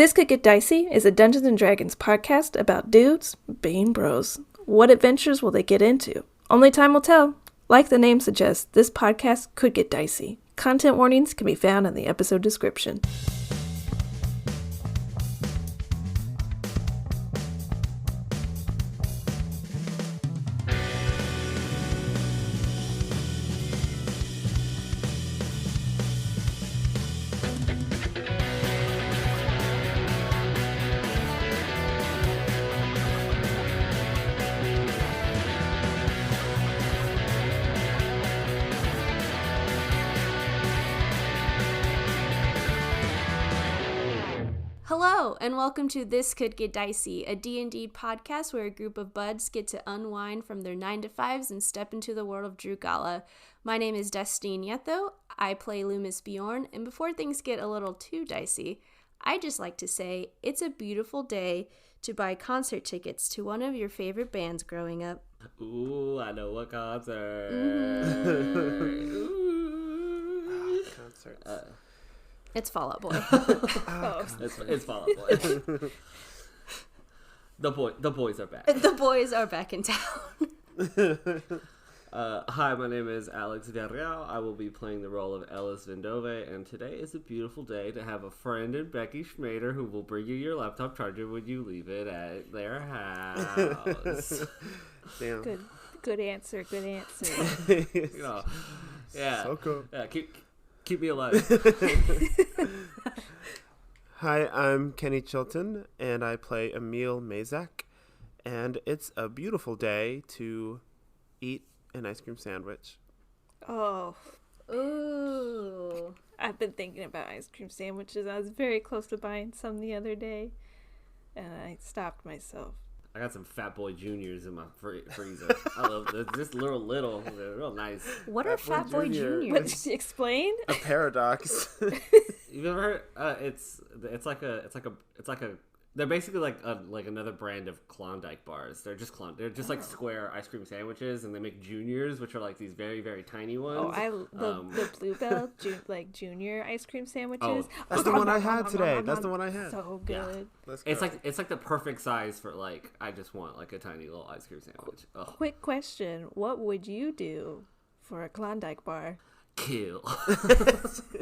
This Could Get Dicey is a Dungeons & Dragons podcast about dudes being bros. What adventures will they get into? Only time will tell. Like the name suggests, this podcast could get dicey. Content warnings can be found in the episode description. Hello, and welcome to This Could Get Dicey, a D&D podcast where a group of buds get to unwind from their 9-to-5s and step into the world of Drukala. My name is Destine Yetho, I play Lü'mis Bjorn, and before things get a little too dicey, I just like to say it's a beautiful day to buy concert tickets to one of your favorite bands growing up. Ooh, I know what concert. Ooh. Concerts. It's Fall Out Boy. It's Fall Out Boy. The boys are back. The boys are back in town. Hi, my name is Alex Villarreal. I will be playing the role of Ellis Vindove, and today is a beautiful day to have a friend in Becky Schmader who will bring you your laptop charger when you leave it at their house. Damn. Good answer. You know, yeah. So cool. Yeah, keep me alive. Hi, I'm Kenny Chilton, and I play Emil Mazak, and it's a beautiful day to eat an ice cream sandwich. Oh, Ooh. I've been thinking about ice cream sandwiches. I was very close to buying some the other day, and I stopped myself. I got some Fat Boy Juniors in my freezer. I love them. Just little. They're real nice. What are Fat Boy Juniors? What, explain? A paradox. You've ever heard? It's like a. They're basically like another brand of Klondike bars. They're just like square ice cream sandwiches, and they make Juniors, which are like these very, very tiny ones. The Bluebell Junior ice cream sandwiches. That's the one I had today. That's the one I had. So good. Yeah. It's like the perfect size for like I just want like a tiny little ice cream sandwich. Ugh. Quick question: what would you do for a Klondike bar? Kill.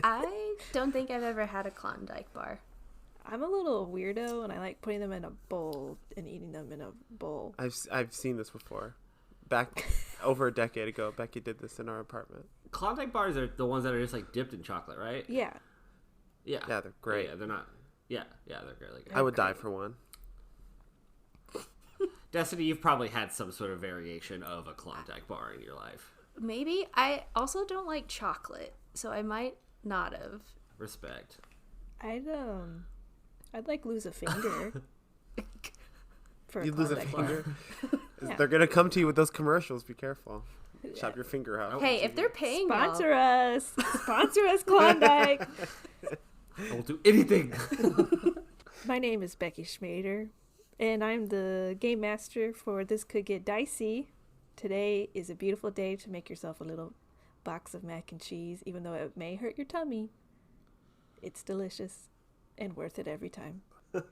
I don't think I've ever had a Klondike bar. I'm a little weirdo, and I like putting them in a bowl and eating them in a bowl. I've seen this before. Back over a decade ago, Becky did this in our apartment. Klondike bars are the ones that are just like dipped in chocolate, right? Yeah. Yeah. Yeah, they're great. Yeah, they're not. Yeah, they're really good. I would die for one. Destiny, you've probably had some sort of variation of a Klondike bar in your life. Maybe. I also don't like chocolate, so I might not have. Respect. I'd like lose a finger. For You lose a Klondike bar. finger. Yeah. They're gonna come to you with those commercials. Be careful. Chop your finger out. Hey, if they're paying Sponsor us, Klondike. I will do anything. My name is Becky Schmader, and I'm the game master for This Could Get Dicey. Today is a beautiful day to make yourself a little box of mac and cheese, even though it may hurt your tummy. It's delicious and worth it every time. I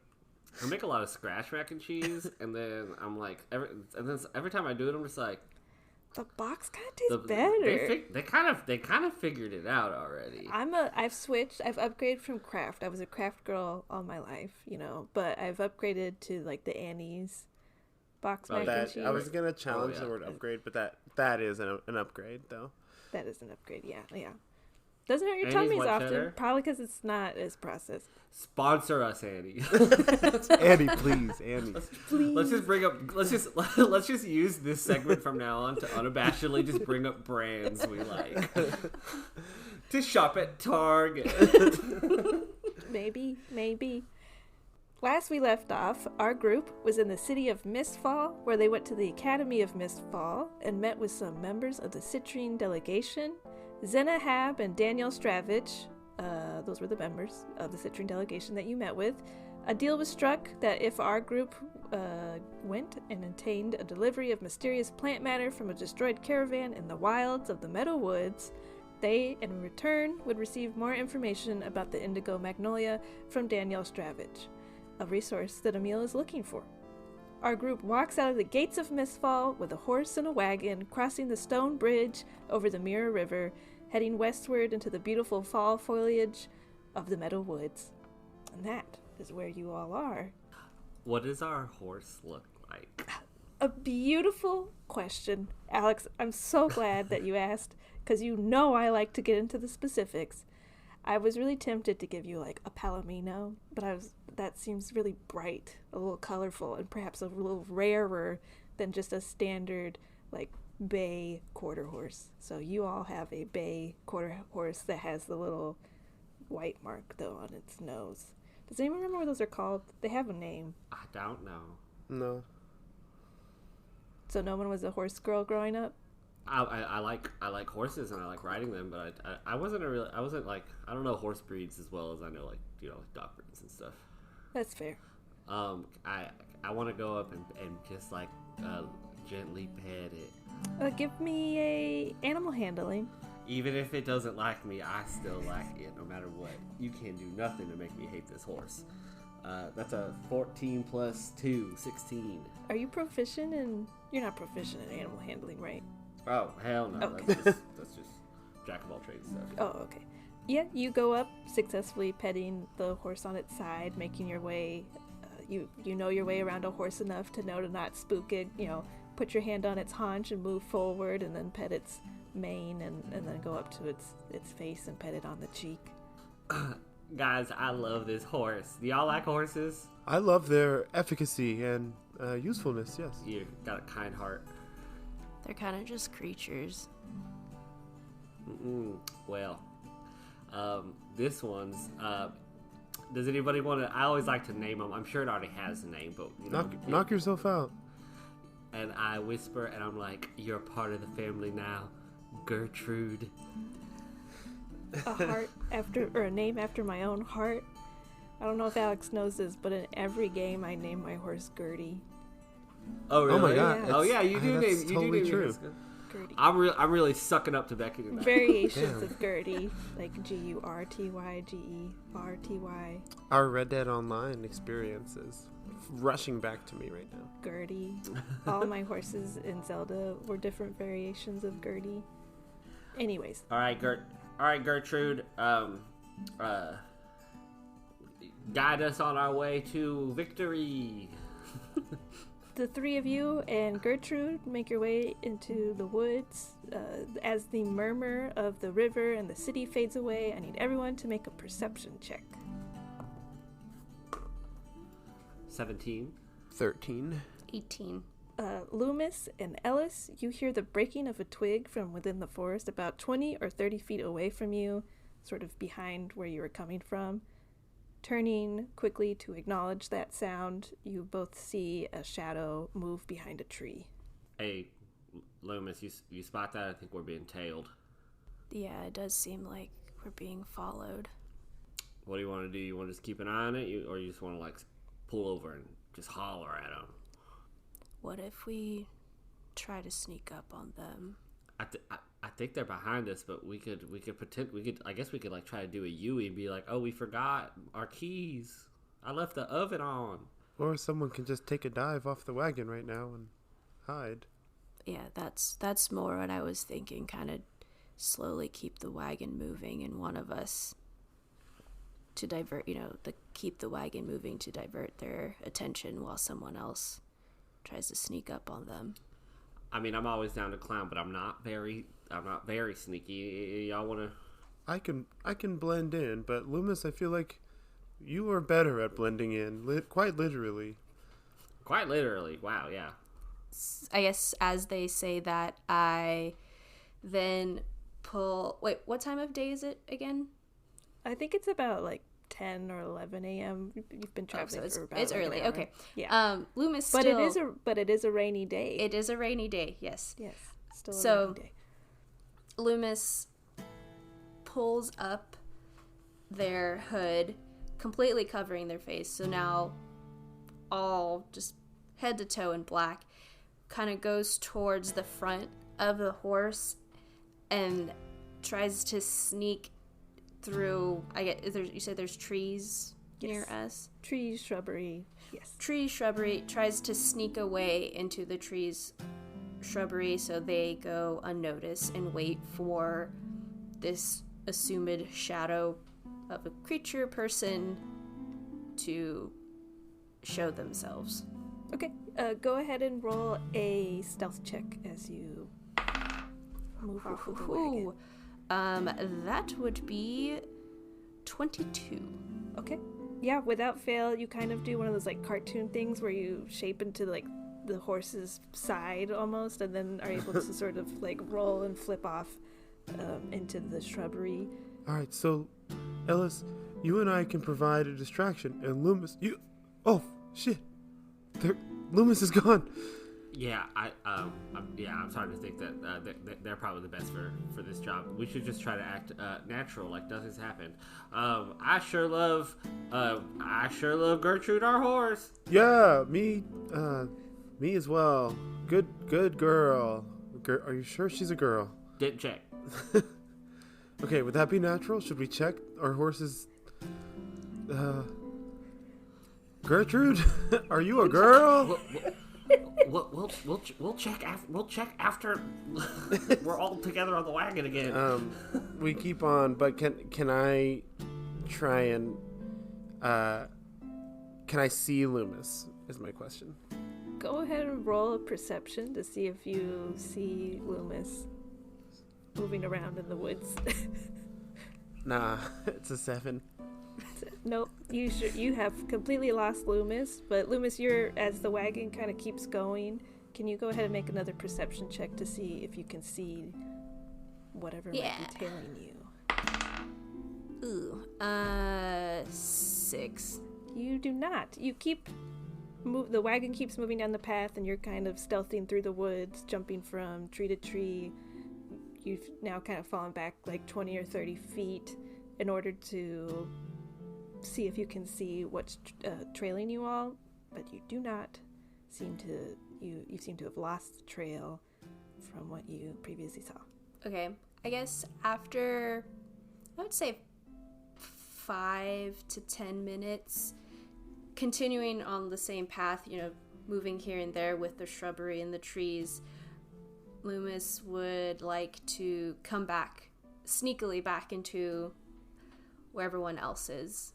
make a lot of scratch mac and cheese, and then I'm like, every time I do it, I'm just like, The box kind of tastes better. They kind of figured it out already. I've switched. I've upgraded from craft. I was a craft girl all my life, but I've upgraded to like the Annie's box mac and cheese. I was gonna challenge the word upgrade, but that is an upgrade though. That is an upgrade. Yeah. Doesn't hurt your Annie's tummies white often. cheddar? Probably because it's not as processed. Sponsor us, Annie. Annie, please, Annie. Please. Let's just use this segment from now on to unabashedly just bring up brands we like. To shop at Target. Maybe. Last we left off, our group was in the city of Mistfall, where they went to the Academy of Mistfall and met with some members of the Citrine delegation. Zena Hab and Daniel Stravich, those were the members of the Citrine delegation that you met with. A deal was struck that if our group went and obtained a delivery of mysterious plant matter from a destroyed caravan in the wilds of the Meadow Woods, they, in return, would receive more information about the Indigo Magnolia from Daniel Stravich. a resource that Emil is looking for. Our group walks out of the gates of Mistfall with a horse and a wagon, crossing the stone bridge over the Mirror River, heading westward into the beautiful fall foliage of the Meadow Woods. And that is where you all are. What does our horse look like? A beautiful question, Alex. I'm so glad that you asked, because you know I like to get into the specifics. I was really tempted to give you like a palomino, but that seems really bright, a little colorful, and perhaps a little rarer than just a standard like bay quarter horse. So you all have a bay quarter horse that has the little white mark though on its nose. Does anyone remember what those are called? They have a name. I don't know. No. So no one was a horse girl growing up? I like horses and I like riding them, but I don't know horse breeds as well as I know like dog breeds and stuff. That's fair. I want to go up and just like gently pet it. Give me a animal handling. Even if it doesn't like me, I still like it no matter what. You can't do nothing to make me hate this horse. That's a 14 plus 2, 16. Are you proficient in... You're not proficient in animal handling, right? Oh, hell no. Okay. That's just jack of all trades stuff. Oh, okay. Yeah, you go up, successfully petting the horse on its side, making your way... You know your way around a horse enough to know to not spook it. Put your hand on its haunch and move forward, and then pet its mane, and then go up to its face and pet it on the cheek. Guys, I love this horse. Do y'all like horses? I love their efficacy and usefulness, yes. You got a kind heart. They're kind of just creatures. Well, this one's... does anybody want to... I always like to name them. I'm sure it already has a name, but... Knock yourself out. And I whisper, and I'm like, you're part of the family now, Gertrude. A name after my own heart. I don't know if Alex knows this, but in every game I name my horse Gertie. Oh really? Oh my god! Yeah. Oh yeah, you do that's name. Totally you do true. name Gertie. I'm really sucking up to Becky tonight. Variations of Gertie, like Gurty, Gerty. Our Red Dead Online experience is rushing back to me right now. Gertie. All my horses in Zelda were different variations of Gertie. Anyways. All right, Gertrude. Guide us on our way to victory. The three of you and Gertrude make your way into the woods. As the murmur of the river and the city fades away, I need everyone to make a perception check. 17. 13. 18. Lü'mis and Ellis, you hear the breaking of a twig from within the forest about 20 or 30 feet away from you, sort of behind where you were coming from. Turning quickly to acknowledge that sound, you both see a shadow move behind a tree. Hey, Lü'mis, you spot that? I think we're being tailed. Yeah, it does seem like we're being followed. What do you want to do? You want to just keep an eye on it, or you just want to like pull over and just holler at them? What if we try to sneak up on them? I think they're behind us, but we could I guess we could like try to do a Yui and be like, oh, we forgot our keys. I left the oven on. Or someone can just take a dive off the wagon right now and hide. Yeah, that's more what I was thinking. Kind of slowly keep the wagon moving, and one of us to divert, keep the wagon moving to divert their attention while someone else tries to sneak up on them. I mean, I'm always down to clown, but I'm not very sneaky. Y'all want to? I can blend in, but Lü'mis, I feel like you are better at blending in, quite literally. Quite literally. Wow, yeah. I guess as they say that, I then pull... Wait, what time of day is it again? I think it's about like 10 or 11 a.m. You've been traveling for about it's like early. an hour. Okay. Yeah. Lü'mis But still... it is a rainy day. It is a rainy day, yes. Yes. Still a So, rainy day. Lü'mis pulls up their hood, completely covering their face. So now all just head to toe in black, kind of goes towards the front of the horse and tries to sneak through. You said there's trees near us. Trees, shrubbery, yes. Tree shrubbery tries to sneak away into the trees shrubbery so they go unnoticed and wait for this assumed shadow of a creature person to show themselves. Okay, go ahead and roll a stealth check as you move off of the wagon. That would be 22. Okay. Yeah, without fail, you kind of do one of those like cartoon things where you shape into like the horse's side almost, and then are able to sort of like roll and flip off into the shrubbery. All right, so Ellis, you and I can provide a distraction, and Lü'mis, you. Oh shit! Lü'mis is gone. Yeah, I'm starting to think that they're probably the best for this job. We should just try to act natural, like nothing's happened. I sure love Gertrude, our horse. Yeah, me as well. Good girl. Are you sure she's a girl? Didn't check. Okay, would that be natural? Should we check our horses? Gertrude, are you a girl? We'll check after we're all together on the wagon again. We keep on, but can I try and can I see Lü'mis? Is my question. Go ahead and roll a perception to see if you see Lü'mis moving around in the woods. Nah, it's a 7. Nope, you have completely lost Lü'mis, but Lü'mis, as the wagon kind of keeps going, can you go ahead and make another perception check to see if you can see whatever might be tailing you? Ooh, 6. You do not. The wagon keeps moving down the path, and you're kind of stealthing through the woods, jumping from tree to tree. You've now kind of fallen back like 20 or 30 feet in order to see if you can see what's trailing you all, but you do not seem to. You seem to have lost the trail from what you previously saw. Okay, I guess after, I would say 5 to 10 minutes, continuing on the same path, moving here and there with the shrubbery and the trees, Lü'mis would like to come back, sneakily back into where everyone else is.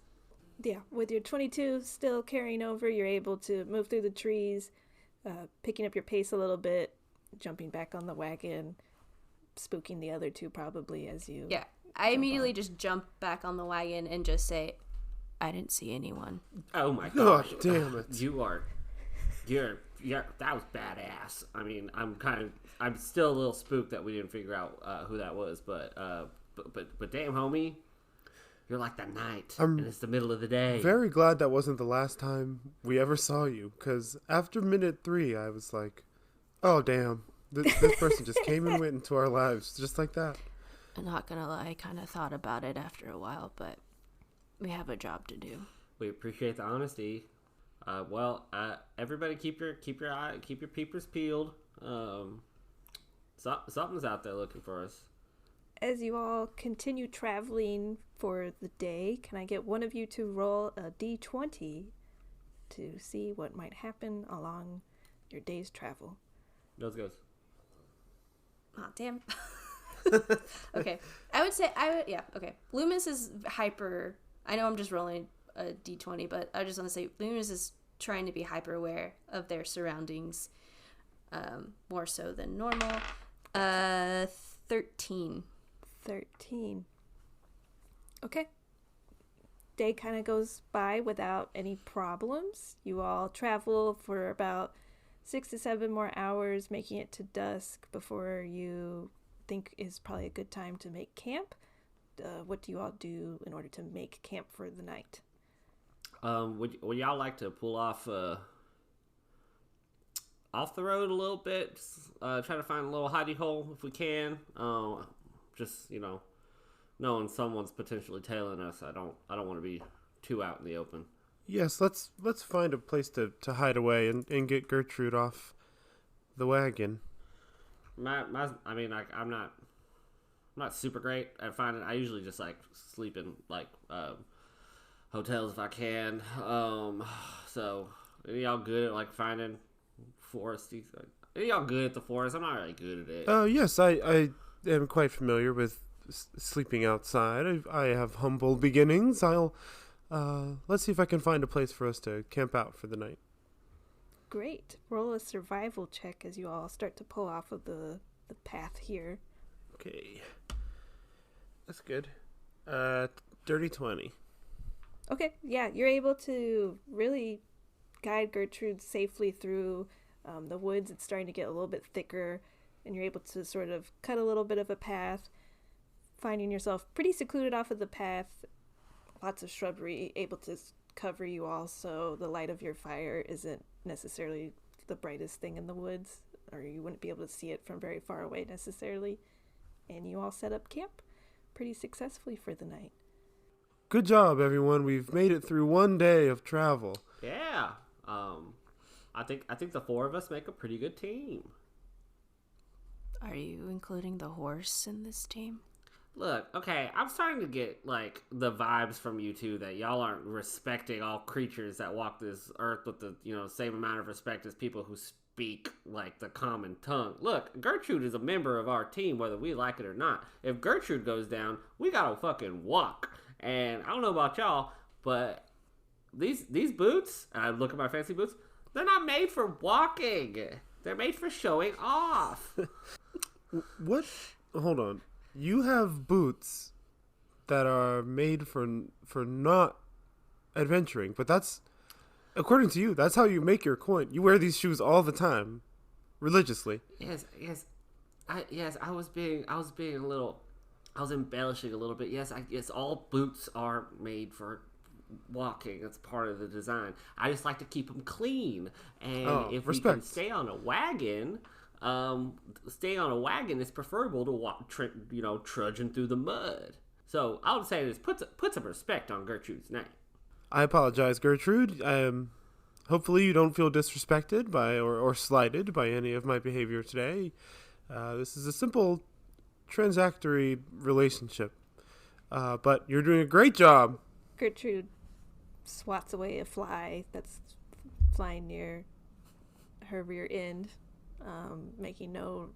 Yeah, with your 22 still carrying over, you're able to move through the trees, picking up your pace a little bit, jumping back on the wagon, spooking the other two probably as you... Yeah, I immediately just jump back on the wagon and just say, I didn't see anyone. Oh my gosh. Oh, damn it. That was badass. I mean, I'm still a little spooked that we didn't figure out who that was, but damn, homie, you're like the night, and it's the middle of the day. Very glad that wasn't the last time we ever saw you, because after minute 3, I was like, oh, damn, this person just came and went into our lives, just like that. I'm not gonna lie, I kind of thought about it after a while, but we have a job to do. We appreciate the honesty. Everybody keep your peepers peeled. Something's out there looking for us. As you all continue traveling for the day, can I get one of you to roll a d20 to see what might happen along your day's travel? Nose goes. Aw, damn. Okay. Okay. Lü'mis is hyper. I know I'm just rolling a d20, but I just want to say Lü'mis is trying to be hyper aware of their surroundings, more so than normal. 13. 13. Okay. Day kind of goes by without any problems. You all travel for about 6 to 7 more hours, making it to dusk before you think is probably a good time to make camp. What do you all do in order to make camp for the night? Would y'all like to pull off the road a little bit? Try to find a little hidey hole if we can. Just knowing someone's potentially tailing us, I don't want to be too out in the open. Yes, let's find a place to hide away and get Gertrude off the wagon. I'm not super great at finding. I usually just like sleep in hotels if I can. So any of y'all good at like finding foresty? Any of y'all good at the forest? I'm not really good at it. Yes, I am quite familiar with sleeping outside. I have humble beginnings. Let's see if I can find a place for us to camp out for the night. Great. Roll a survival check as you all start to pull off of the path here. Okay. That's good. Dirty 20. Okay, yeah, you're able to really guide Gertrude safely through the woods. It's starting to get a little bit thicker, and you're able to sort of cut a little bit of a path, finding yourself pretty secluded off of the path. Lots of shrubbery able to cover you all, so the light of your fire isn't necessarily the brightest thing in the woods, or you wouldn't be able to see it from very far away necessarily. And you all set up camp pretty successfully for the night. Good job, everyone. We've made it through one day of travel. Yeah. I think the four of us make a pretty good team. Are you including the horse in this team? Look, okay, I'm starting to get, like, the vibes from you two that y'all aren't respecting all creatures that walk this earth with the, same amount of respect as people who speak, like, the common tongue. Look, Gertrude is a member of our team, whether we like it or not. If Gertrude goes down, we gotta fucking walk. And I don't know about y'all, but these boots, and I look at my fancy boots, they're not made for walking. They're made for showing off. What? Hold on. You have boots that are made for not adventuring, but that's, according to you, that's how you make your coin. You wear these shoes all the time, religiously. Yes. I was being a little, I was embellishing a little bit. Yes, all boots are made for walking. That's part of the design. I just like to keep them clean, and if respect. we can stay on a wagon. Staying on a wagon is preferable to trudging through the mud. So I would say this put some respect on Gertrude's name. I apologize, Gertrude. Hopefully you don't feel disrespected by or slighted by any of my behavior today. This is a simple transactory relationship. But you're doing a great job. Gertrude swats away a fly that's flying near her rear end. Making no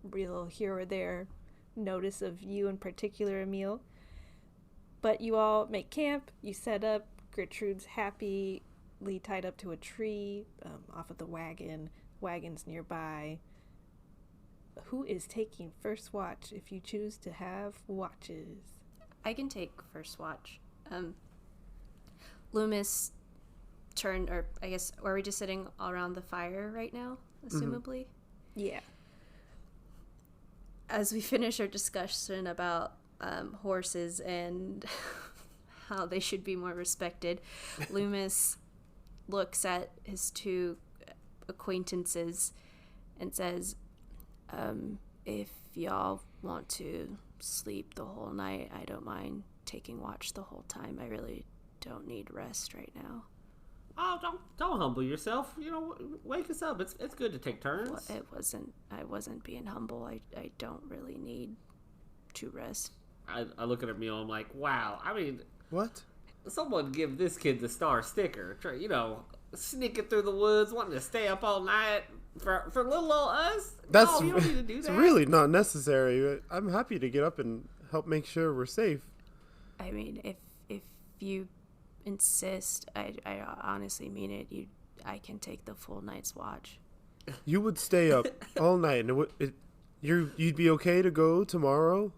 real here or there notice of you in particular, Emil. But you all make camp, you set up. Gertrude's happily tied up to a tree off of the wagon's nearby. Who is taking first watch if you choose to have watches? I can take first watch. Lü'mis turned, or I guess, are we just sitting around the fire right now? Assumably. Yeah. As we finish our discussion about horses and how they should be more respected, Lü'mis looks at his two acquaintances and says, if y'all want to sleep the whole night, I don't mind taking watch the whole time. I really don't need rest right now. Oh, don't humble yourself. Wake us up. It's good to take turns. Well, I wasn't being humble. I don't really need to rest. I look at Emil. I'm like, wow. I mean, What? someone give this kid the star sticker. Sneaking through the woods, wanting to stay up all night for little old us. No, you don't need to do that. It's really not necessary. I'm happy to get up and help make sure we're safe. I mean, if you insist, I honestly mean it. I can take the full night's watch. You would stay up all night, and you'd be okay to go tomorrow.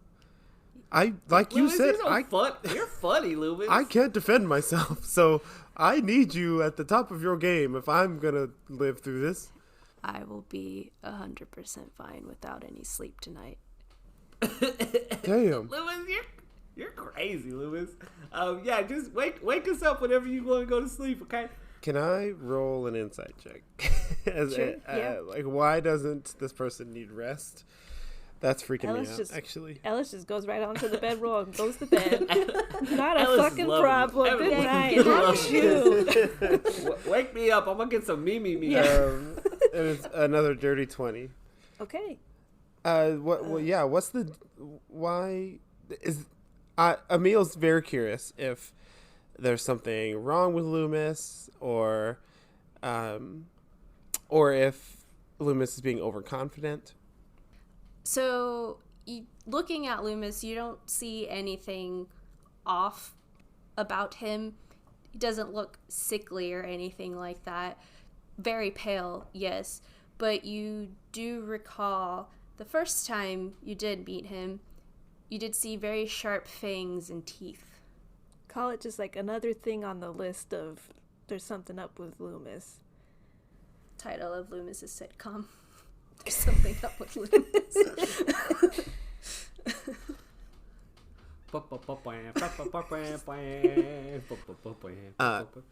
You said, you're funny, Lü'mis. I can't defend myself, so I need you at the top of your game if I'm gonna live through this. I will be 100% fine without any sleep tonight. Damn. Lü'mis, you're crazy, Lü'mis. Yeah, just wake us up whenever you want to go to sleep, okay? Can I roll an insight check? Sure, yeah. Why doesn't this person need rest? That's freaking me out, actually. Ellis just goes right onto the bedroll and goes to bed. Not a Ellis fucking problem. Good night. Loves You. Wake me up. I'm going to get some me. And it's another dirty 20. Okay. What's the... Why... Emil's very curious if there's something wrong with Lü'mis, or if Lü'mis is being overconfident. So, looking at Lü'mis, you don't see anything off about him. He doesn't look sickly or anything like that. Very pale, yes. But you do recall the first time you did meet him, you did see very sharp fangs and teeth. Call it just like another thing on the list of there's something up with Lü'mis. Title of Lü'mis' sitcom. There's something up with Lü'mis.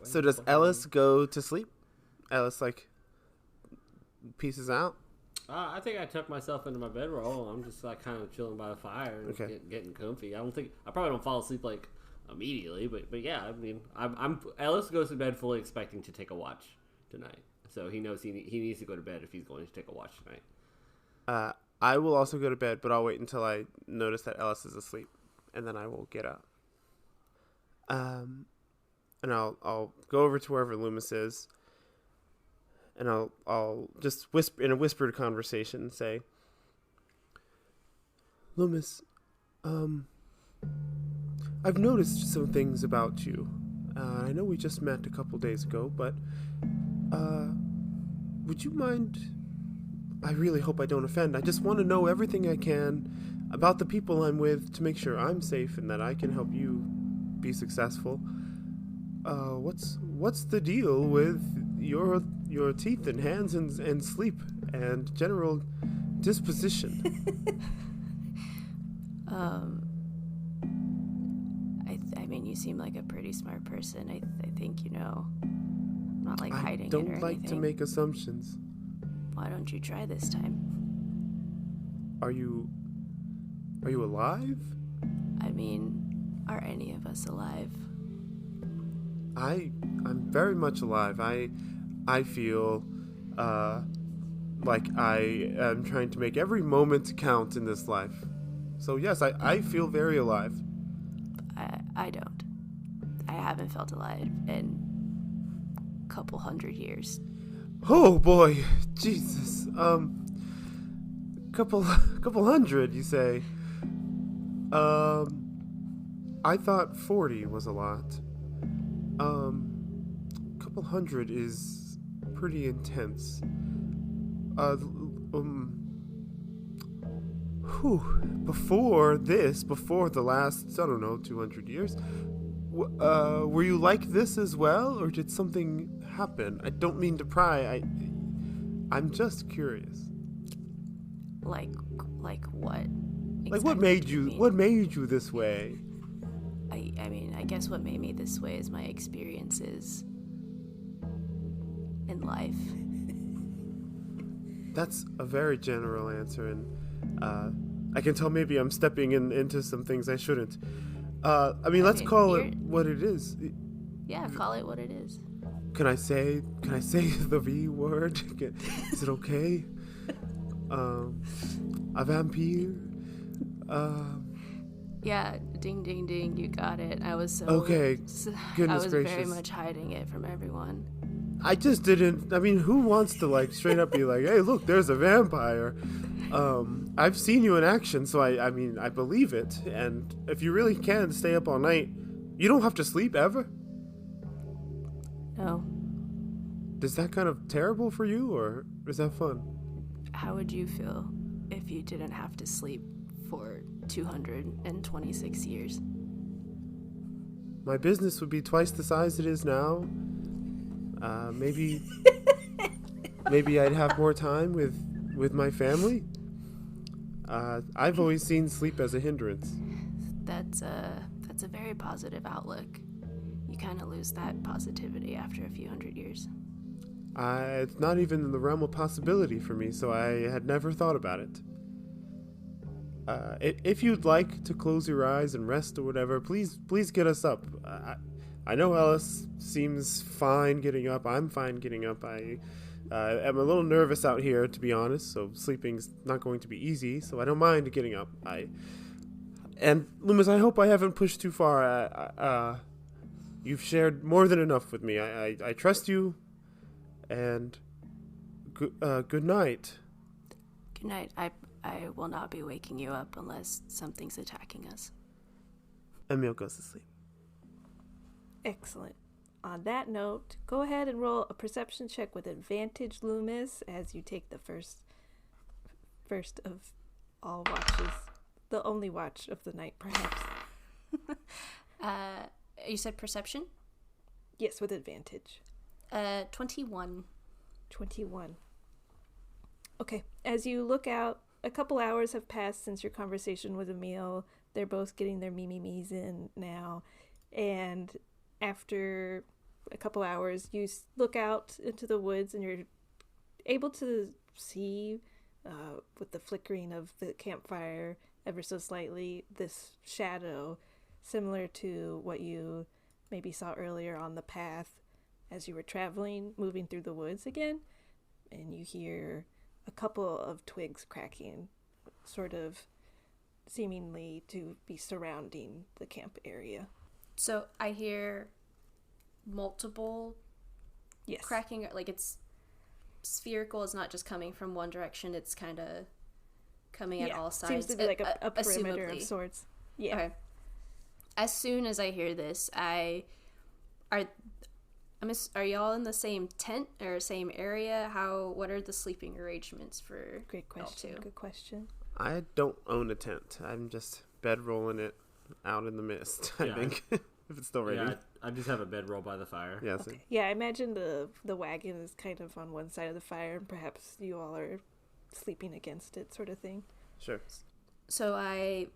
So does Ellis go to sleep? Ellis, like, pieces out? I think I tucked myself into my bedroll. I'm just like kind of chilling by the fire and getting comfy. I probably don't fall asleep like immediately, but yeah, I mean, Ellis goes to bed fully expecting to take a watch tonight. So he knows he needs to go to bed if he's going to take a watch tonight. I will also go to bed, but I'll wait until I notice that Ellis is asleep, and then I will get up. And I'll go over to wherever Lü'mis is, and I'll just whisper in a whispered conversation, say, Lü'mis, I've noticed some things about you. I know we just met a couple days ago, but would you mind? I really hope I don't offend. I just want to know everything I can about the people I'm with to make sure I'm safe and that I can help you be successful. What's the deal with your teeth and hands and sleep and general disposition? I mean, you seem like a pretty smart person. I think you know. I'm not like hiding it or anything. I don't like to make assumptions. Why don't you try this time? Are you alive? I mean, are any of us alive? I'm very much alive. I feel like I am trying to make every moment count in this life. So yes, I feel very alive. I don't. I haven't felt alive in a couple hundred years. Oh boy, Jesus. Couple hundred, you say? I thought 40 was a lot. Couple hundred is pretty intense. Before the last, I don't know, 200 years, were you like this as well, or did something happen? I don't mean to pry. I'm just curious. Like what? Like what made you this way? I mean, I guess what made me this way is my experiences in life. That's a very general answer, and I can tell maybe I'm stepping into some things I shouldn't. Let's call it what it is. Yeah, call it what it is. Can I say the V word? Is it okay? A vampire? Yeah, ding ding ding, you got it. I was so okay. Goodness I was gracious. very much hiding it from everyone. I just didn't. I mean, who wants to like straight up be like, "Hey, look, there's a vampire." I've seen you in action, so I mean, I believe it. And if you really can stay up all night, you don't have to sleep ever. No. Is that kind of terrible for you, or is that fun? How would you feel if you didn't have to sleep for 226 years? My business would be twice the size it is now. Maybe I'd have more time with my family. I've always seen sleep as a hindrance. That's a very positive outlook. You kind of lose that positivity after a few hundred years. It's not even in the realm of possibility for me, so I had never thought about it. If you'd like to close your eyes and rest or whatever, please get us up. I know Ellis seems fine getting up. I'm fine getting up. I'm a little nervous out here, to be honest, so sleeping's not going to be easy, so I don't mind getting up. And Lü'mis, I hope I haven't pushed too far. You've shared more than enough with me. I trust you, and good night. Good night. I will not be waking you up unless something's attacking us. Emil goes to sleep. Excellent. On that note, go ahead and roll a perception check with advantage, Lü'mis, as you take the first of all watches. The only watch of the night, perhaps. You said perception? Yes, with advantage. 21. 21. Okay, as you look out, a couple hours have passed since your conversation with Emil. They're both getting their me-me-me's in now. And after a couple hours, you look out into the woods and you're able to see, with the flickering of the campfire ever so slightly, this shadow similar to what you maybe saw earlier on the path as you were traveling, moving through the woods again. And you hear a couple of twigs cracking, sort of seemingly to be surrounding the camp area. So I hear multiple Yes. cracking, like it's spherical. It's not just coming from one direction. It's kind of coming at all sides. Seems to be like a perimeter assumably. of sorts. Yeah. Okay. As soon as I hear this, are y'all in the same tent or same area? What are the sleeping arrangements for Great question. y'all two? Good question. I don't own a tent. I'm just bedrolling it out in the mist, I think, if it's still raining. Yeah, I just have a bedroll by the fire. Yes. Okay. Yeah, I imagine the wagon is kind of on one side of the fire, and perhaps you all are sleeping against it, sort of thing. Sure. So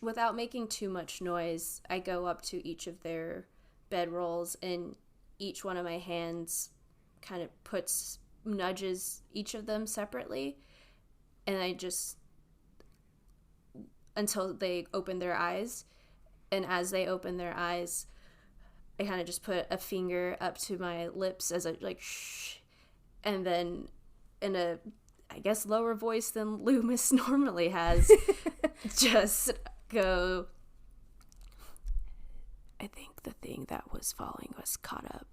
without making too much noise, I go up to each of their bedrolls, and each one of my hands kind of nudges each of them separately, and I just, until they open their eyes, and as they open their eyes, I kind of just put a finger up to my lips as a shh, and then in a, I guess, lower voice than Lü'mis normally has, just go, I think the thing that was following us caught up.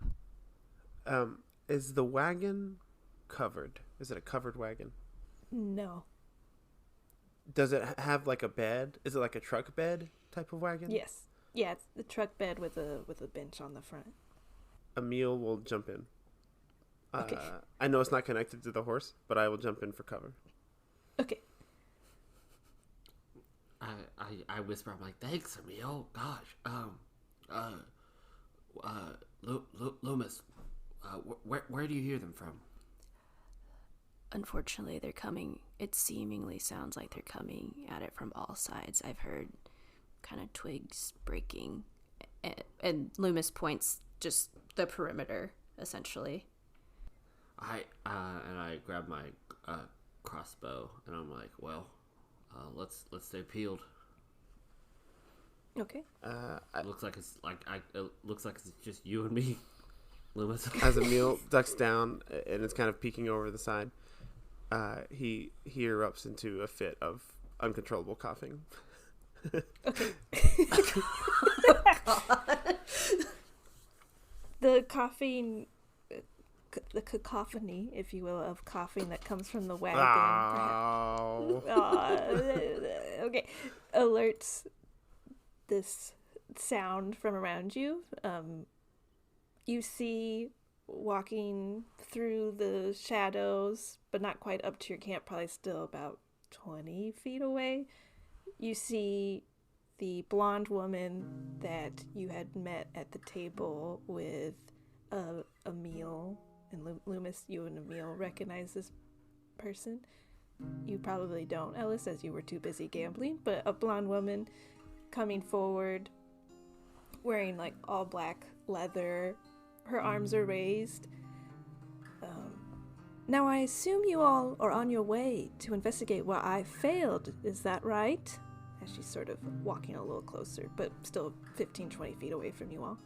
Is the wagon covered? Is it a covered wagon? No. Does it have like a bed? Is it like a truck bed type of wagon? Yes. Yeah, it's the truck bed with a bench on the front. Emil will jump in. Okay. I know it's not connected to the horse, but I will jump in for cover. Okay. I whisper, I'm like, thanks, Emil. Gosh. Lü'mis, where do you hear them from? Unfortunately, they're coming. It seemingly sounds like they're coming at it from all sides. I've heard kind of twigs breaking, and Lü'mis points just the perimeter, essentially. I grab my crossbow, and I'm like, well, let's stay peeled. Okay. It looks like it's just you and me, Lü'mis. As Emil ducks down and it's kind of peeking over the side, he erupts into a fit of uncontrollable coughing. Okay. The coughing, the cacophony, if you will, of coughing that comes from the wagon. Okay. Alerts this sound from around you. You see, walking through the shadows, but not quite up to your camp, probably still about 20 feet away, you see the blonde woman that you had met at the table with Emil. And Lü'mis, you and Emil recognize this person. You probably don't, Ellis, as you were too busy gambling, but a blonde woman coming forward, wearing like all black leather. Her arms are raised. Now I assume you all are on your way to investigate where I failed, is that right? As she's sort of walking a little closer, but still 15-20 feet away from you all.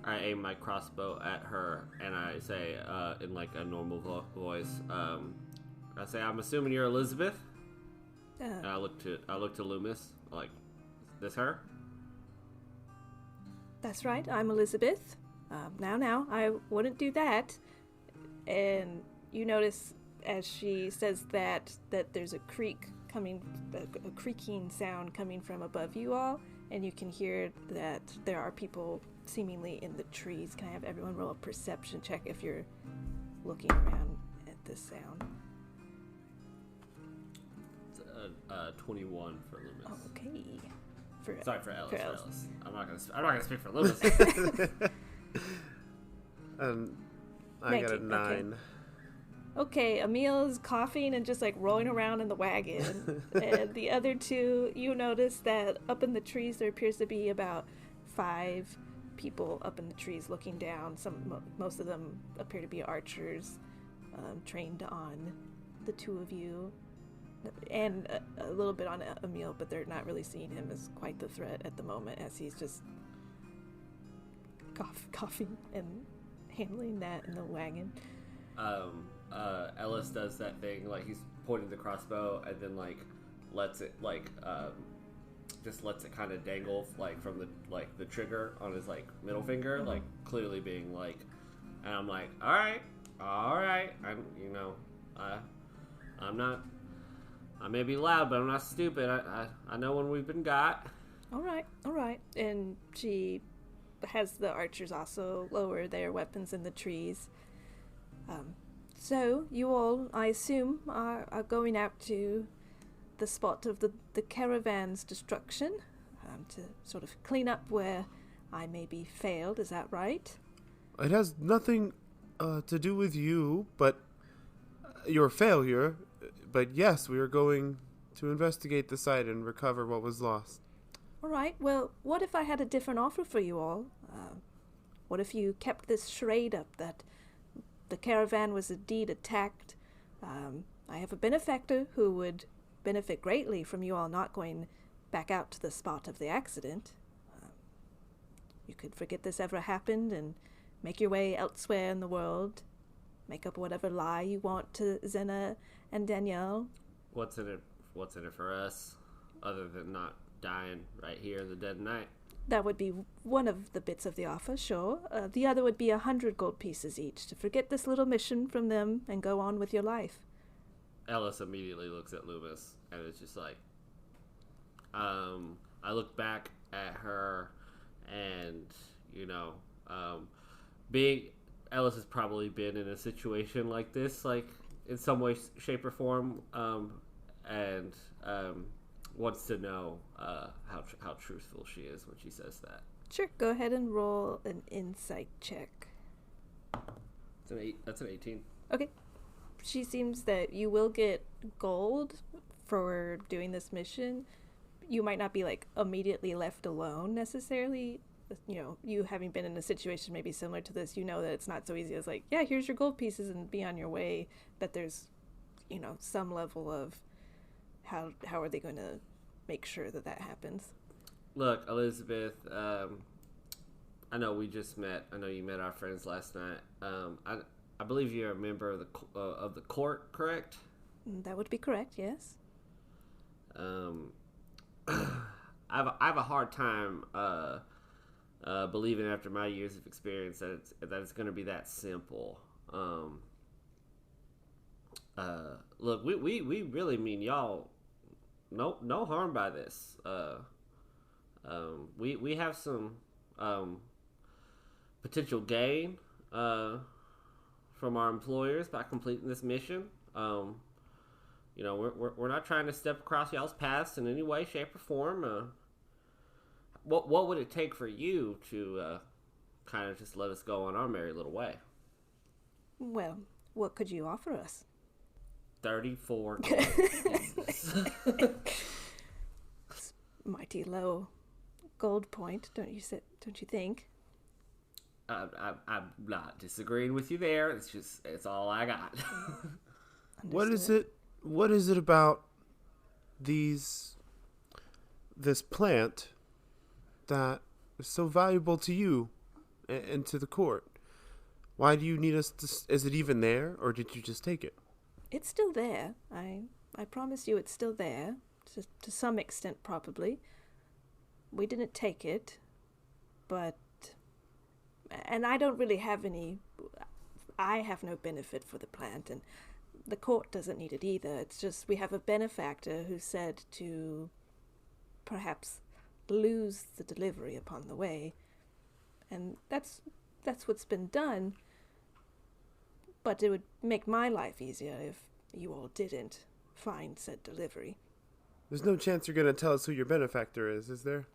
I aim my crossbow at her, and I say, in like a normal voice, I say, I'm assuming you're Elizabeth? And I look to Lü'mis, like, is this her? That's right, I'm Elizabeth. Now, I wouldn't do that. And you notice as she says that there's a a creaking sound coming from above you all, and you can hear that there are people seemingly in the trees. Can I have everyone roll a perception check if you're looking around at this sound? It's 21 for Lü'mis. Oh, okay. Sorry for Ellis. For Ellis. I'm not gonna speak for Lü'mis. I got a 19, 9. Okay, Emil's coughing and just like rolling around in the wagon. And the other two, you notice that up in the trees there appears to be about 5 people up in the trees looking down. Most of them appear to be archers, trained on the two of you, and a little bit on Emil, but they're not really seeing him as quite the threat at the moment, as he's just coughing and handling that in the wagon. Ellis does that thing, like he's pointing the crossbow and then like lets it just lets it kind of dangle like from the trigger on his like middle finger, like clearly being like, and I'm like, all right, I may be loud, but I'm not stupid. I know when we've been got. All right. And she has the archers also lower their weapons in the trees. So you all, I assume, are going out to the spot of the caravan's destruction, to sort of clean up where I maybe failed. Is that right? It has nothing to do with you, but your failure. But yes, we are going to investigate the site and recover what was lost. All right. Well, what if I had a different offer for you all? What if you kept this charade up that the caravan was indeed attacked? I have a benefactor who would benefit greatly from you all not going back out to the spot of the accident. You could forget this ever happened and make your way elsewhere in the world. Make up whatever lie you want to Zena and Danielle. What's in it for us, other than not dying right here in the dead of night? That would be one of the bits of the offer, sure. The other would be 100 gold pieces each to forget this little mission from them and go on with your life. Ellis immediately looks at Lü'mis and it's just like, I look back at her and, Ellis has probably been in a situation like this, like in some way, shape, or form, and wants to know how truthful she is when she says that. Sure, go ahead and roll an insight check. That's an 18. Okay. She seems that you will get gold for doing this mission. You might not be like immediately left alone necessarily. You having been in a situation maybe similar to this, you know that it's not so easy as like, yeah, here's your gold pieces and be on your way. That there's, some level of how are they going to make sure that happens. Look, Elizabeth, I know we just met. I know you met our friends last night. I believe you're a member of the court, correct? That would be correct, yes. I have a hard time believing after my years of experience that it's going to be that simple. Look, we really mean y'all no harm by this. We have some potential gain from our employers by completing this mission. We're not trying to step across y'all's paths in any way, shape, or form. What would it take for you to kind of just let us go on our merry little way? Well, what could you offer us? 34 Mighty low gold point, don't you think? I'm not disagreeing with you there. It's all I got. What is it about this plant that is so valuable to you and to the court? Why do you need us to? Is it even there, or did you just take it? It's still there. I promise you it's still there, to some extent probably. We didn't take it, but And I don't really have any... I have no benefit for the plant, and the court doesn't need it either. It's just we have a benefactor who said to perhaps lose the delivery upon the way. And that's what's been done. But it would make my life easier if you all didn't find said delivery. There's no chance you're going to tell us who your benefactor is there?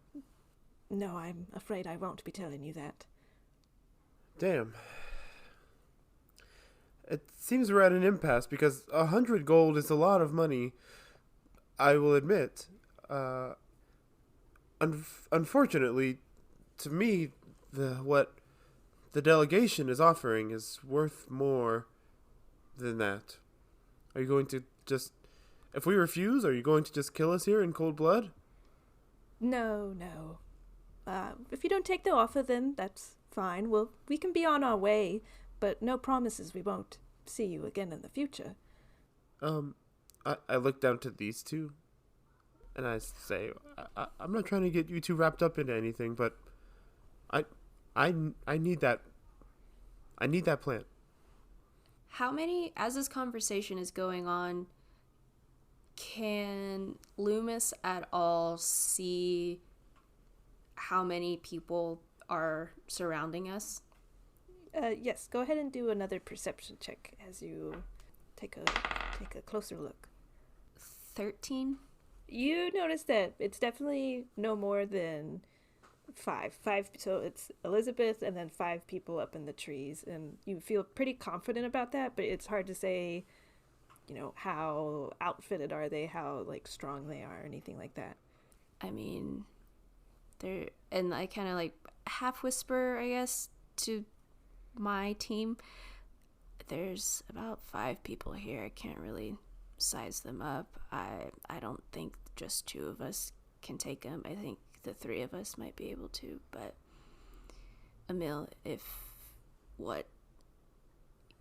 No, I'm afraid I won't be telling you that. Damn. It seems we're at an impasse because 100 gold is a lot of money, I will admit. Unfortunately, to me, what the delegation is offering is worth more than that. Are you going to just... If we refuse, are you going to just kill us here in cold blood? No. If you don't take the offer, then that's fine. We can be on our way, but no promises we won't see you again in the future. I look down to these two, and I say, I'm not trying to get you two wrapped up into anything, but I need that. I need that plant. How many, as this conversation is going on, can Lü'mis at all see how many people are surrounding us? Yes, go ahead and do another perception check as you take a closer look. 13? You notice that it's definitely no more than five, so it's Elizabeth and then 5 people up in the trees, and you feel pretty confident about that, but it's hard to say, how outfitted are they, how strong they are, anything like that. I mean, and I kind of half whisper, I guess, to my team, there's about 5 people here. I can't really size them up. I don't think just 2 of us can take them. I think the 3 of us might be able to, but Emil, if what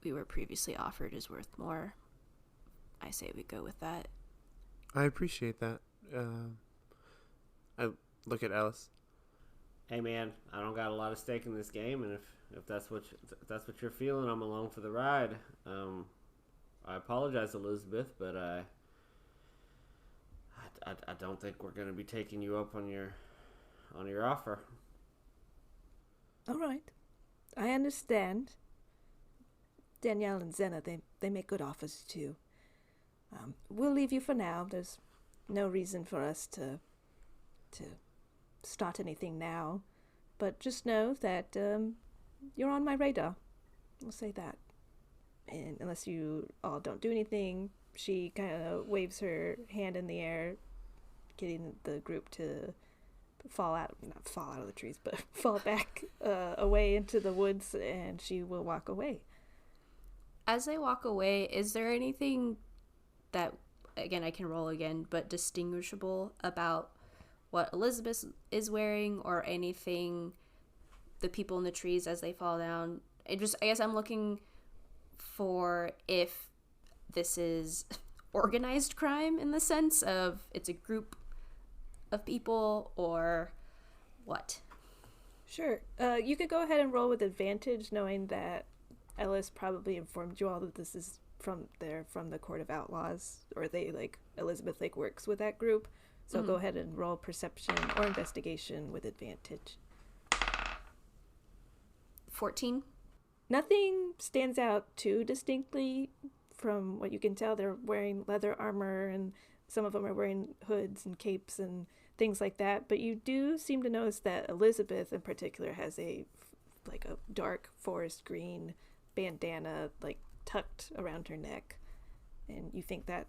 we were previously offered is worth more, I say we go with that. I appreciate that. I look at Ellis. Hey man, I don't got a lot of stake in this game, and if that's what you're feeling, I'm along for the ride. I apologize, Elizabeth, but I don't think we're going to be taking you up on your offer. All right, I understand. Danielle and Zena, they make good offers too. We'll leave you for now. There's no reason for us to start anything now, but just know that you're on my radar. We'll say that. And unless you all don't do anything, she kind of waves her hand in the air, getting the group to not fall out of the trees, but fall back away into the woods, and she will walk away. As they walk away, is there anything that, again, I can roll again, but distinguishable about what Elizabeth is wearing, or anything the people in the trees as they fall down? I guess I'm looking for if this is organized crime in the sense of it's a group of people or what. Sure. You could go ahead and roll with advantage, knowing that Ellis probably informed you all that this is from the Court of Outlaws, or Elizabeth works with that group. So Go ahead and roll perception or investigation with advantage. 14. Nothing stands out too distinctly from what you can tell. They're wearing leather armor, and some of them are wearing hoods and capes and things like that. But you do seem to notice that Elizabeth in particular has a dark forest green bandana tucked around her neck. And you think that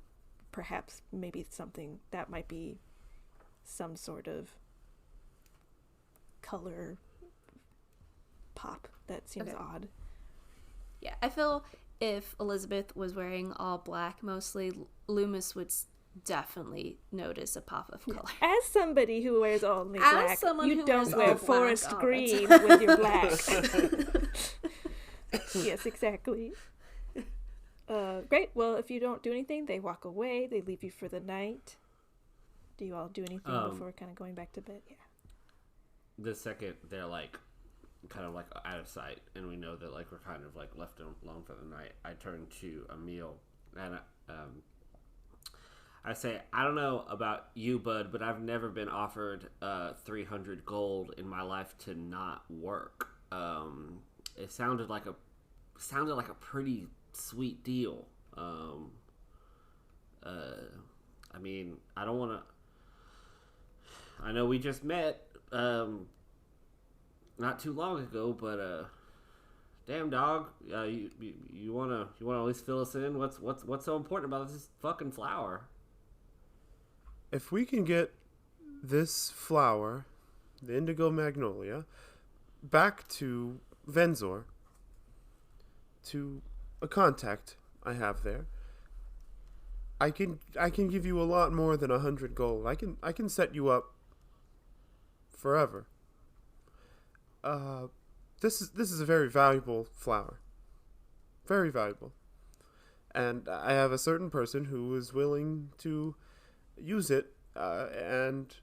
perhaps maybe something that might be some sort of color pop that seems odd. Yeah, I feel if Elizabeth was wearing all black mostly, Lü'mis would definitely notice a pop of color. As somebody who wears only black, you don't wear forest green right. with your black. Yes, exactly. Great. Well, if you don't do anything, they walk away. They leave you for the night. Do you all do anything before kind of going back to bed? Yeah. The second they're kind of like out of sight, and we know that like we're kind of like left alone for the night, I turn to Emil and I say, I don't know about you, bud, but I've never been offered 300 gold in my life to not work. It sounded like a pretty sweet deal. I mean, I don't want to. I know we just met not too long ago, but damn dog, you wanna at least fill us in? What's so important about this fucking flower? If we can get this flower, the indigo magnolia, back to Venzor, to a contact I have there, I can give you a lot more than 100 gold. I can set you up forever. This is a very valuable flower. Very valuable. And I have a certain person who is willing to use it, and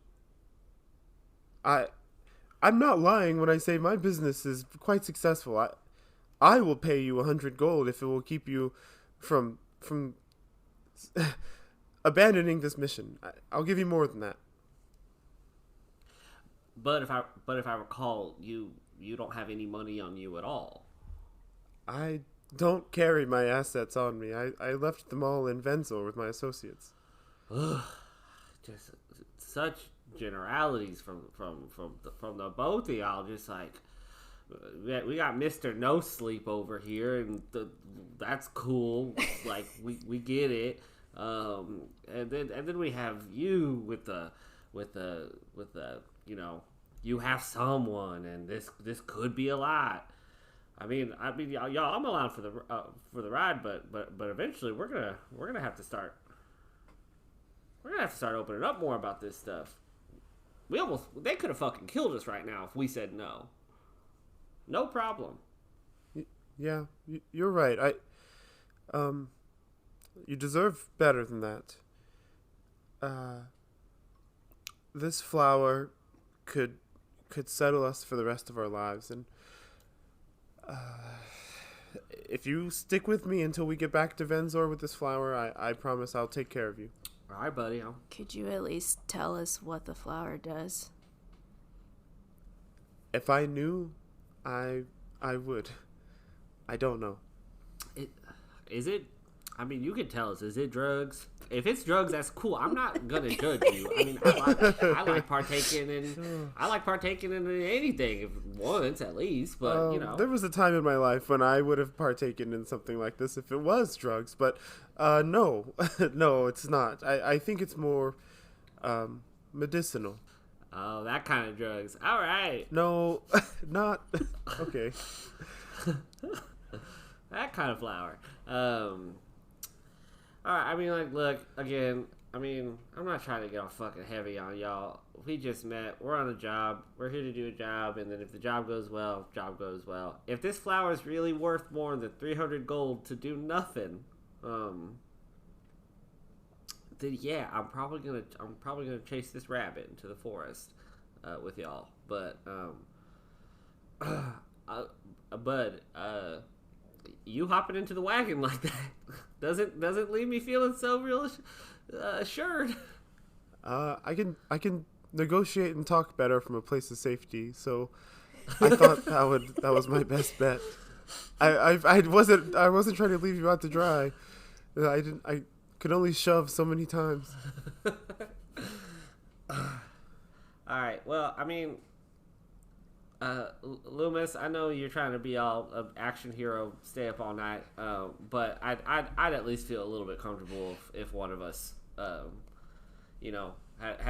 I'm not lying when I say my business is quite successful. I will pay you 100 gold if it will keep you from abandoning this mission. I'll give you more than that. But if I recall, you don't have any money on you at all. I don't carry my assets on me. I left them all in Venzor with my associates. Ugh, just such generalities from the both of y'all. Just like we got Mr. No Sleep over here, and that's cool. Like we get it. And then we have you with the you have someone, and this could be a lot. I mean, y'all, I'm allowed for the ride, but eventually we're gonna have to start. We're gonna have to start opening up more about this stuff. They could have fucking killed us right now if we said no. No problem. Yeah, you're right. You deserve better than that. This flower could settle us for the rest of our lives, and if you stick with me until we get back to Venzor with this flower, I promise I'll take care of you. All right, buddy. Could you at least tell us what the flower does? If I knew, I would. I don't know. Is it? I mean, you can tell us. Is it drugs? If it's drugs, that's cool. I'm not gonna judge you. I mean, I like partaking in anything once at least. But there was a time in my life when I would have partaken in something like this if it was drugs. But no, no, it's not. I think it's more medicinal. Oh, that kind of drugs. All right. No, not okay. That kind of flower. All right, I mean, like, look, again, I mean, I'm not trying to get all fucking heavy on y'all. We just met. We're on a job. We're here to do a job, and then if the job goes well, job goes well. If this flower is really worth more than 300 gold to do nothing, then yeah, I'm probably gonna chase this rabbit into the forest with y'all. But bud, you hopping into the wagon like that doesn't leave me feeling so real assured. I can negotiate and talk better from a place of safety. So I thought that was my best bet. I wasn't trying to leave you out to dry. I could only shove so many times. All right. Well, I mean, Lü'mis, I know you're trying to be all an action hero, stay up all night, but I'd at least feel a little bit comfortable if one of us, had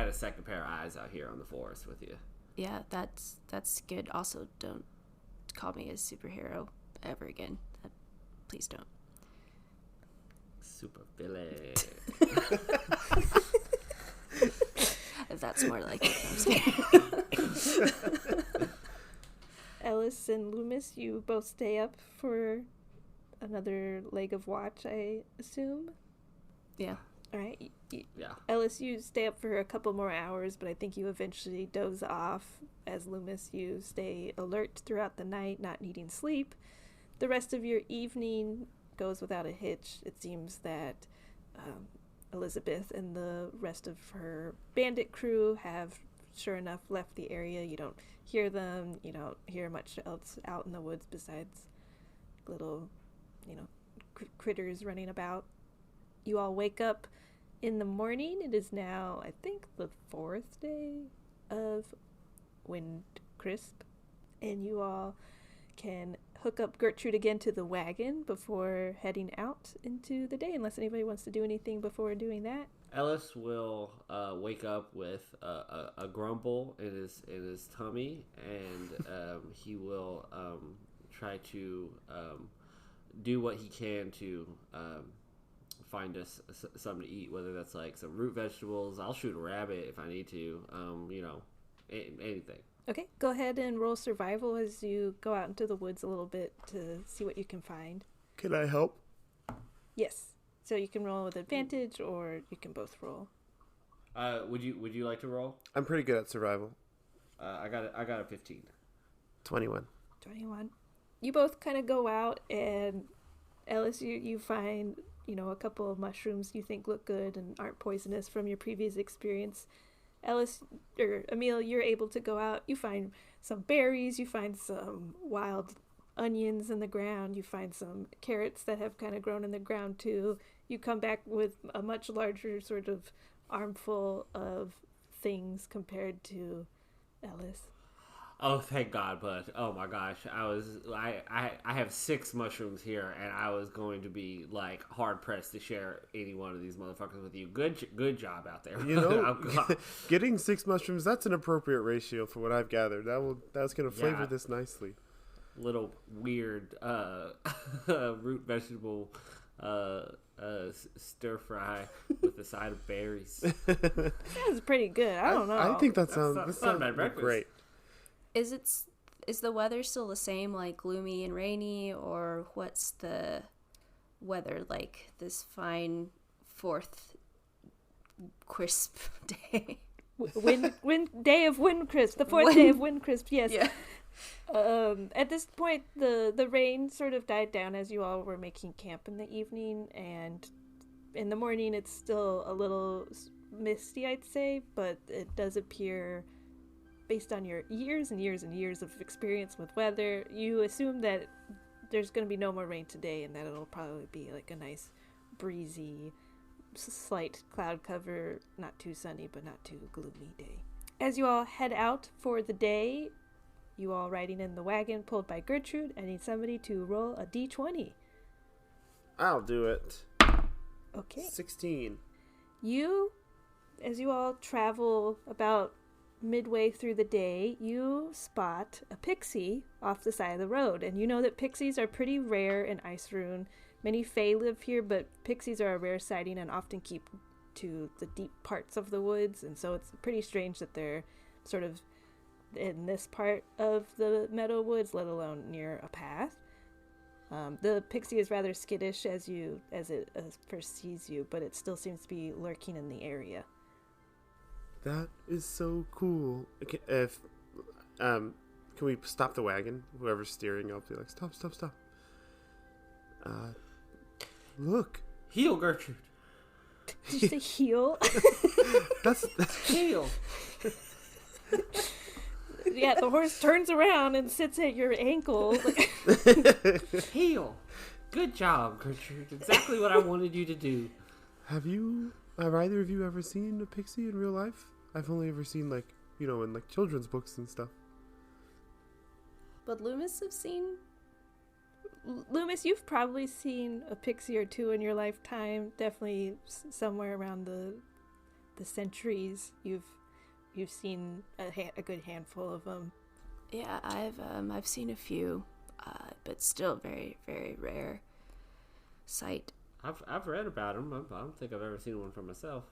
a second pair of eyes out here on the forest with you. Yeah, that's good. Also, don't call me a superhero ever again. Please don't. Super villain. That's more like it. Ellis and Lü'mis, you both stay up for another leg of watch, I assume? Yeah. All right. Yeah. Ellis, you stay up for a couple more hours, but I think you eventually doze off. As Lü'mis, you stay alert throughout the night, not needing sleep. The rest of your evening goes without a hitch. It seems that Elizabeth and the rest of her bandit crew have, sure enough, left the area. You don't hear them. You don't hear much else out in the woods besides little, critters running about. You all wake up in the morning. It is now, I think, the 4th day of Wind Crisp, and you all can hook up Gertrude again to the wagon before heading out into the day, unless anybody wants to do anything before doing that. Ellis will wake up with a grumble in his tummy, and he will try to do what he can to find us something to eat, whether that's like some root vegetables. I'll shoot a rabbit if I need to. Anything. Okay, go ahead and roll survival as you go out into the woods a little bit to see what you can find. Can I help? Yes. So you can roll with advantage, or you can both roll. Would you like to roll? I'm pretty good at survival. I got a 15. 21. 21. You both kind of go out, and Ellis, you find, a couple of mushrooms you think look good and aren't poisonous from your previous experience. Ellis, or Emil, you're able to go out. You find some berries, you find some wild onions in the ground, you find some carrots that have kind of grown in the ground too. You come back with a much larger sort of armful of things compared to Ellis. Oh, thank God, bud. Oh my gosh. I have 6 mushrooms here, and I was going to be like hard pressed to share any one of these motherfuckers with you. Good job out there. Getting 6 mushrooms, that's an appropriate ratio for what I've gathered. That's going to flavor this nicely. Little weird root vegetable stir fry with a side of berries. Sounds pretty good. I don't know. I think that sounds great. Is the weather still the same, like gloomy and rainy, or what's the weather like this fine 4th crisp day? Day of Wind Crisp, the 4th day of Wind Crisp. Yes. Yeah. At this point, the rain sort of died down as you all were making camp in the evening, and in the morning it's still a little misty, I'd say, but it does appear, based on your years and years and years of experience with weather, you assume that there's going to be no more rain today, and that it'll probably be like a nice breezy, slight cloud cover, not too sunny but not too gloomy day. As you all head out for the day, you all riding in the wagon pulled by Gertrude, I need somebody to roll a d20. I'll do it. Okay. 16. As you all travel about midway through the day, you spot a pixie off the side of the road, and you know that pixies are pretty rare in Iceruin. Many fae live here, but pixies are a rare sighting and often keep to the deep parts of the woods, and so it's pretty strange that they're sort of in this part of the meadow woods, let alone near a path. The pixie is rather skittish as it first sees you, but it still seems to be lurking in the area. That is so cool. Can we stop the wagon? Whoever's steering, I'll be like, stop. Look. Heel, Gertrude. Did you say heel? That's heel. Yeah, the horse turns around and sits at your ankle. Heel. Good job, Gertrude. Exactly what I wanted you to do. Have either of you ever seen a pixie in real life? I've only ever seen in children's books and stuff. But Lü'mis have seen? Lü'mis, you've probably seen a pixie or two in your lifetime. Definitely somewhere around the centuries. You've seen a good handful of them. Yeah, I've seen a few, but still very, very rare sight. I've read about them. I don't think I've ever seen one for myself.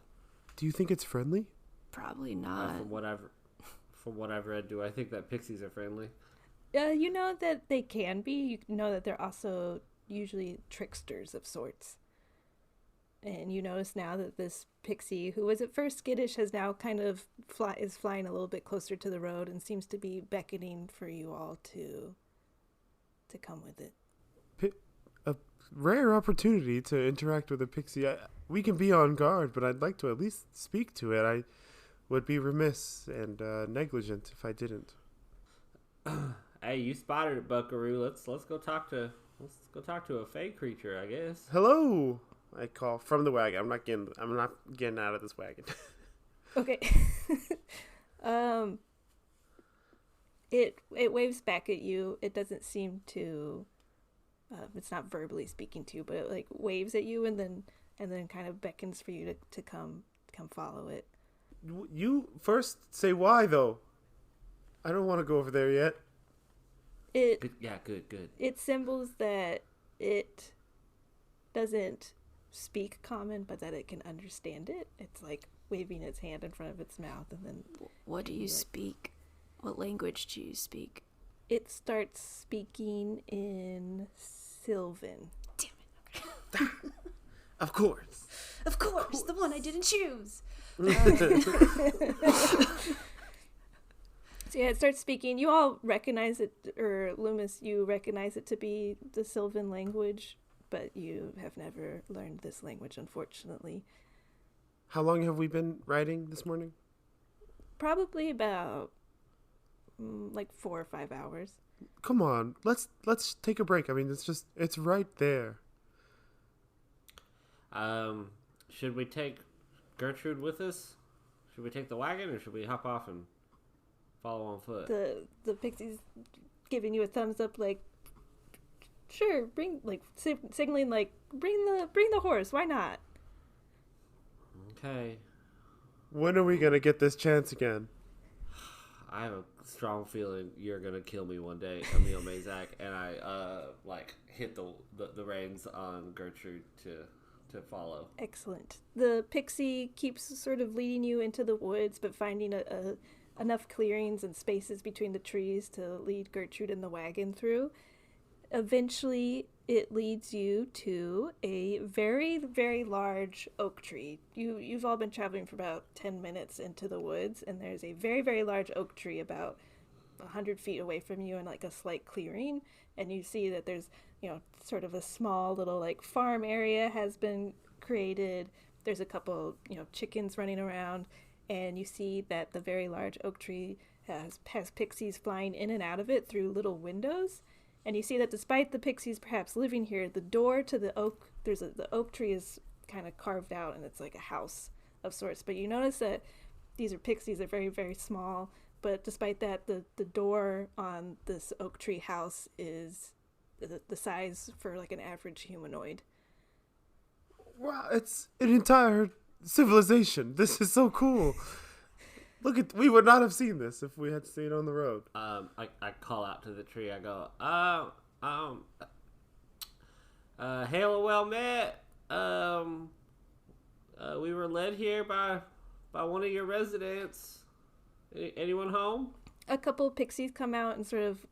Do you think it's friendly? Probably not. From what I've read, do I think that pixies are friendly? You know that they can be. You know that they're also usually tricksters of sorts. And you notice now that this pixie, who was at first skittish, has now kind of is flying a little bit closer to the road and seems to be beckoning for you all to come with it. A rare opportunity to interact with a pixie. We can be on guard, but I'd like to at least speak to it. I would be remiss and negligent if I didn't. Hey, you spotted it, Buckaroo. Let's go talk to a fey creature, I guess. Hello, I call from the wagon. I'm not getting out of this wagon. Okay. It waves back at you. It doesn't seem to. It's not verbally speaking to you, but it like waves at you and then kind of beckons for you to come follow it. You first say why though. I don't want to go over there yet. Good. It symbols that it doesn't speak common, but that it can understand it. It's like waving its hand in front of its mouth, and then. What do you speak? What language do you speak? It starts speaking in Sylvan. Damn it! Of course, the one I didn't choose. So yeah, it starts speaking. You all recognize it, or Lü'mis, you recognize it to be the Sylvan language, but you have never learned this language, unfortunately. How long have we been riding this morning? Probably about like 4 or 5 hours. Come on, let's take a break. I mean, it's right there. Should we take Gertrude with us? Should we take the wagon, or should we hop off and follow on foot? The pixie's giving you a thumbs up, like, sure, bring, like, signaling, like, bring the horse. Why not? Okay. When are we gonna get this chance again? I have a strong feeling you're gonna kill me one day, Emil Mazak, and I hit the reins on Gertrude to follow. Excellent. The pixie keeps sort of leading you into the woods, but finding enough clearings and spaces between the trees to lead Gertrude and the wagon through. Eventually, it leads you to a very, very large oak tree. You've all been traveling for about 10 minutes into the woods, and there's a very, very large oak tree about 100 feet away from you in like a slight clearing, and you see that there's, sort of a small little like farm area has been created. There's a couple, chickens running around, and you see that the very large oak tree has pixies flying in and out of it through little windows. And you see that despite the pixies perhaps living here, the door to the oak, the oak tree is kind of carved out, and it's like a house of sorts. But you notice that these pixies are very, very small. But despite that, the door on this oak tree house is the size for like an average humanoid. Wow, it's an entire civilization. This is so cool. We would not have seen this if we had stayed on the road. I call out to the tree. I go, hail and well met. We were led here by one of your residents. Anyone home? A couple of pixies come out and sort of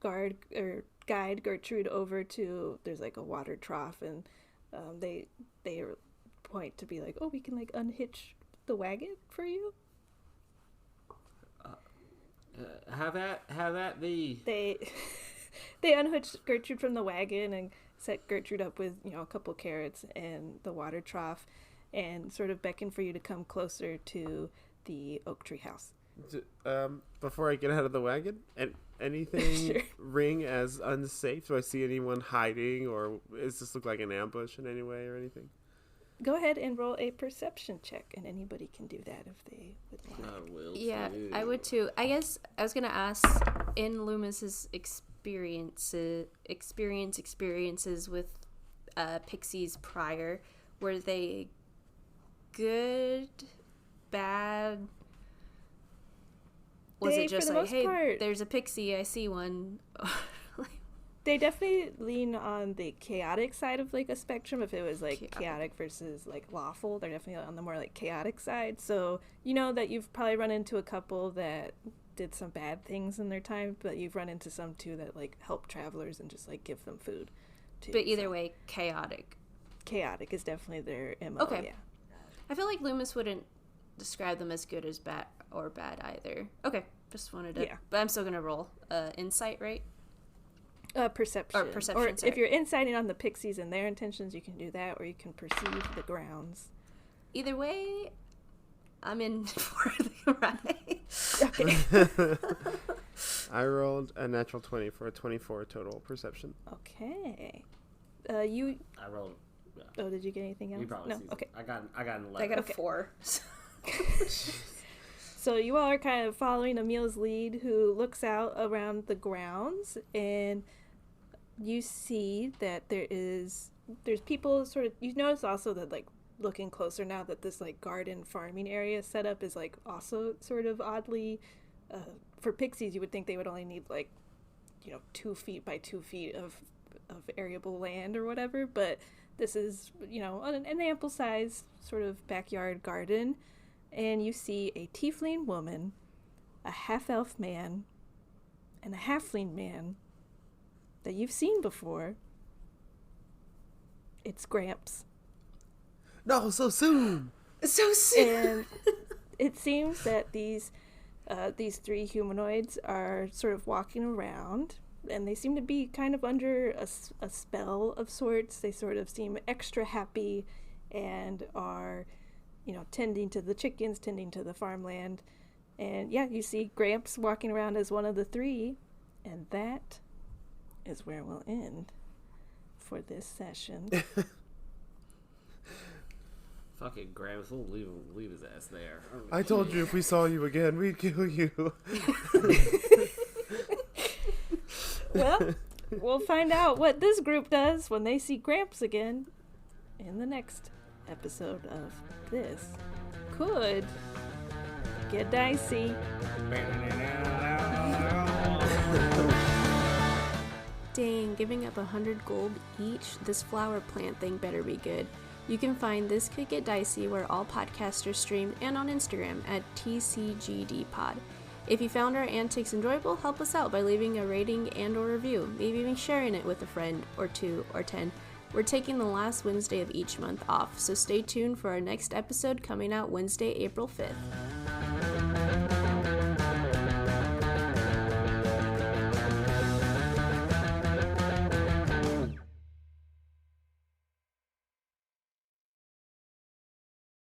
guide Gertrude over to, there's like a water trough, and they point to be like, oh, we can like unhitch the wagon for you. Have that be. They unhitch Gertrude from the wagon and set Gertrude up with, a couple carrots and the water trough, and sort of beckon for you to come closer to the oak tree house. Before I get out of the wagon, anything Sure. ring as unsafe? Do I see anyone hiding, or does this look like an ambush in any way or anything? Go ahead and roll a perception check, and anybody can do that if they would like. I will. Yeah, too. I would too. I guess I was gonna ask, in Lü'mis's experiences with pixies prior, were they good, bad? Was They, it just for the like, most hey, part, there's a pixie, I see one? they definitely lean on the chaotic side of like a spectrum. If it was like chaotic versus like lawful, they're definitely on the more like chaotic side. So you know that you've probably run into a couple that did some bad things in their time, but you've run into some too that like help travelers and just like give them food too. But either way, chaotic. chaotic is definitely their MO. Okay. Yeah. I feel like Lü'mis wouldn't describe them as good as bad or bad either. Okay, just wanted to. Yeah. But I'm still gonna roll insight, right? Perception. Or perception, Or sorry. if you're inciting on the pixies and their intentions, you can do that, or you can perceive the grounds. Either way, I'm in for the ride. Okay. I rolled a natural 20 for a 24 total perception. Okay. I rolled. Yeah. Oh, did you get anything else? You probably No. see. Okay. I got an 11. I got a Okay. 4. So you all are kind of following Emil's lead, who looks out around the grounds, and you see that there's people sort of. You notice also that, like, looking closer now, that this, like, garden farming area setup is, like, also sort of oddly. For pixies, you would think they would only need, like, 2 feet by 2 feet of arable land or whatever, but this is, an ample size sort of backyard garden. And you see a tiefling woman, a half-elf man, and a halfling man that you've seen before. It's Gramps. No, so soon! So soon. And it seems that these 3 humanoids are sort of walking around, and they seem to be kind of under a spell of sorts. They sort of seem extra happy and are, tending to the chickens, tending to the farmland. And yeah, you see Gramps walking around as one of the 3, and that is where we'll end for this session. Fucking Gramps, we'll leave his ass there. I told you if we saw you again, we'd kill you. Well, we'll find out what this group does when they see Gramps again in the next episode of This Could Get Dicey. Dang, giving up 100 gold each? This flower plant thing better be good. You can find This Could Get Dicey where all podcasters stream and on Instagram at TCGDpod. If you found our antics enjoyable, help us out by leaving a rating and or review, maybe even sharing it with a friend or 2 or 10. We're taking the last Wednesday of each month off, so stay tuned for our next episode coming out Wednesday, April 5th.